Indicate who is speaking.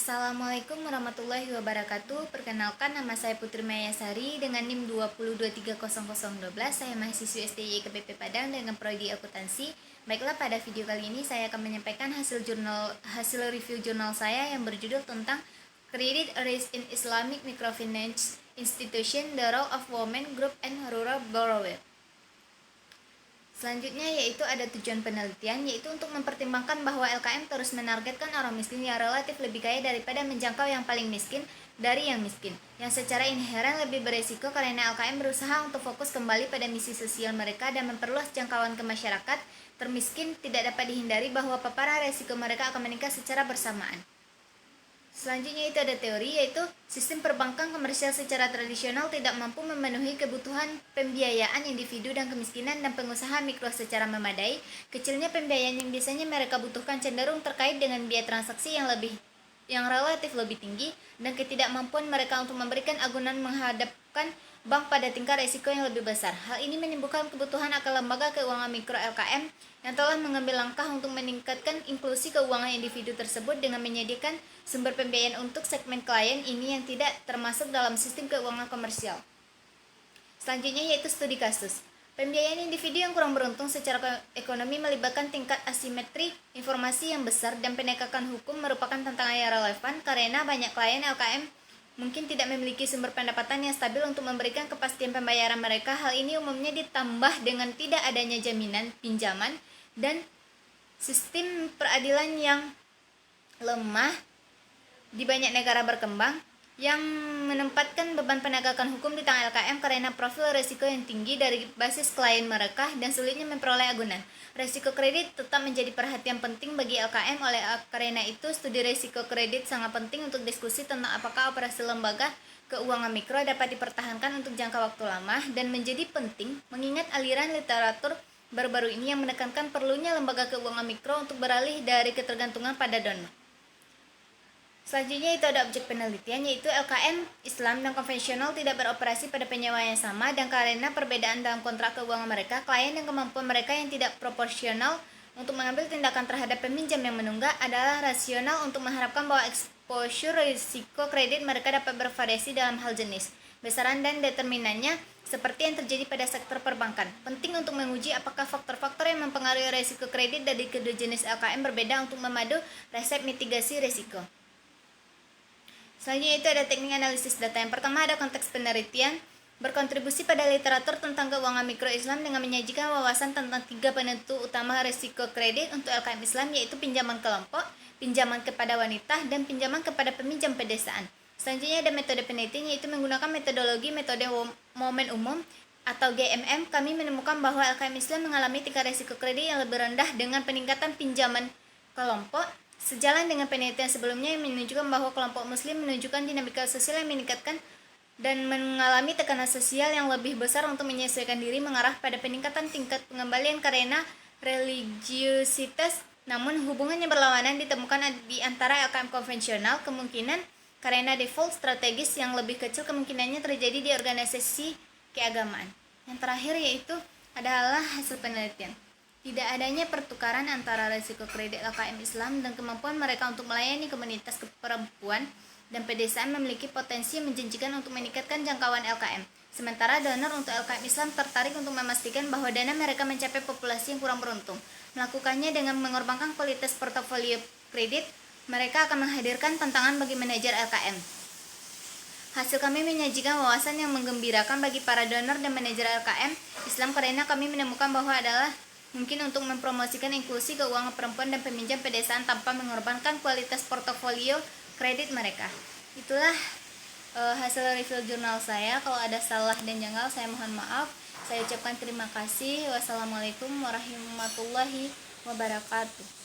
Speaker 1: Assalamualaikum warahmatullahi wabarakatuh. Perkenalkan, nama saya Putri Mayasari dengan NIM 20230012. Saya mahasiswi STY KPP Padang dengan prodi akuntansi. Baiklah, pada video kali ini saya akan menyampaikan hasil review jurnal saya yang berjudul tentang Credit Risk in Islamic Microfinance Institution, The Role of Women Group and Rural Borrower. Selanjutnya yaitu ada tujuan penelitian, yaitu untuk mempertimbangkan bahwa LKM terus menargetkan orang miskin yang relatif lebih kaya daripada menjangkau yang paling miskin dari yang miskin, yang secara inheren lebih beresiko karena LKM berusaha untuk fokus kembali pada misi sosial mereka dan memperluas jangkauan ke masyarakat termiskin. Tidak dapat dihindari bahwa paparan resiko mereka akan meningkat secara bersamaan. Selanjutnya itu ada teori, yaitu sistem perbankan komersial secara tradisional tidak mampu memenuhi kebutuhan pembiayaan individu dan kemiskinan dan pengusaha mikro secara memadai. Kecilnya pembiayaan yang biasanya mereka butuhkan cenderung terkait dengan biaya transaksi yang relatif lebih tinggi dan ketidakmampuan mereka untuk memberikan agunan menghadapkan bank pada tingkat risiko yang lebih besar. Hal ini menimbulkan kebutuhan akan lembaga keuangan mikro LKM yang telah mengambil langkah untuk meningkatkan inklusi keuangan individu tersebut dengan menyediakan sumber pembiayaan untuk segmen klien ini yang tidak termasuk dalam sistem keuangan komersial. Selanjutnya yaitu studi kasus. Pembiayaan individu yang kurang beruntung secara ekonomi melibatkan tingkat asimetri informasi yang besar dan penegakan hukum merupakan tantangan yang relevan karena banyak klien LKM mungkin tidak memiliki sumber pendapatan yang stabil untuk memberikan kepastian pembayaran mereka. Hal ini umumnya ditambah dengan tidak adanya jaminan pinjaman dan sistem peradilan yang lemah di banyak negara berkembang yang menempatkan beban penegakan hukum di tangan LKM karena profil risiko yang tinggi dari basis klien mereka dan sulitnya memperoleh agunan. Risiko kredit tetap menjadi perhatian penting bagi LKM. Oleh karena itu, studi risiko kredit sangat penting untuk diskusi tentang apakah operasi lembaga keuangan mikro dapat dipertahankan untuk jangka waktu lama, dan menjadi penting mengingat aliran literatur baru-baru ini yang menekankan perlunya lembaga keuangan mikro untuk beralih dari ketergantungan pada donor. Selanjutnya itu ada objek penelitian, yaitu LKM Islam dan konvensional tidak beroperasi pada penyewa yang sama, dan karena perbedaan dalam kontrak keuangan mereka, klien dan kemampuan mereka yang tidak proporsional untuk mengambil tindakan terhadap peminjam yang menunggak, adalah rasional untuk mengharapkan bahwa exposure risiko kredit mereka dapat bervariasi dalam hal jenis, besaran dan determinannya seperti yang terjadi pada sektor perbankan. Penting untuk menguji apakah faktor-faktor yang mempengaruhi risiko kredit dari kedua jenis LKM berbeda untuk memadu resep mitigasi risiko. Selanjutnya itu ada teknik analisis data. Yang pertama ada konteks penelitian, berkontribusi pada literatur tentang keuangan mikro Islam dengan menyajikan wawasan tentang 3 penentu utama risiko kredit untuk LKM Islam, yaitu pinjaman kelompok, pinjaman kepada wanita, dan pinjaman kepada peminjam pedesaan. Selanjutnya ada metode penelitian, yaitu menggunakan metode momen umum atau GMM. Kami menemukan bahwa LKM Islam mengalami tingkat risiko kredit yang lebih rendah dengan peningkatan pinjaman kelompok. Sejalan dengan penelitian sebelumnya yang menunjukkan bahwa kelompok muslim menunjukkan dinamika sosial yang meningkatkan dan mengalami tekanan sosial yang lebih besar untuk menyesuaikan diri, mengarah pada peningkatan tingkat pengembalian karena religiositas. Namun hubungan yang berlawanan ditemukan di antara LKM konvensional, kemungkinan karena default strategis yang lebih kecil kemungkinannya terjadi di organisasi keagamaan. Yang terakhir yaitu adalah hasil penelitian. Tidak adanya pertukaran antara risiko kredit LKM Islam dan kemampuan mereka untuk melayani komunitas perempuan dan pedesaan memiliki potensi yang menjanjikan untuk meningkatkan jangkauan LKM. Sementara donor untuk LKM Islam tertarik untuk memastikan bahwa dana mereka mencapai populasi yang kurang beruntung. Melakukannya dengan mengorbankan kualitas portofolio kredit, mereka akan menghadirkan tantangan bagi manajer LKM. Hasil kami menyajikan wawasan yang menggembirakan bagi para donor dan manajer LKM Islam karena kami menemukan bahwa adalah mungkin untuk mempromosikan inklusi keuangan perempuan dan peminjam pedesaan tanpa mengorbankan kualitas portofolio kredit mereka. Itulah hasil review jurnal saya. Kalau ada salah dan janggal, saya mohon maaf. Saya ucapkan terima kasih. Wassalamualaikum warahmatullahi wabarakatuh.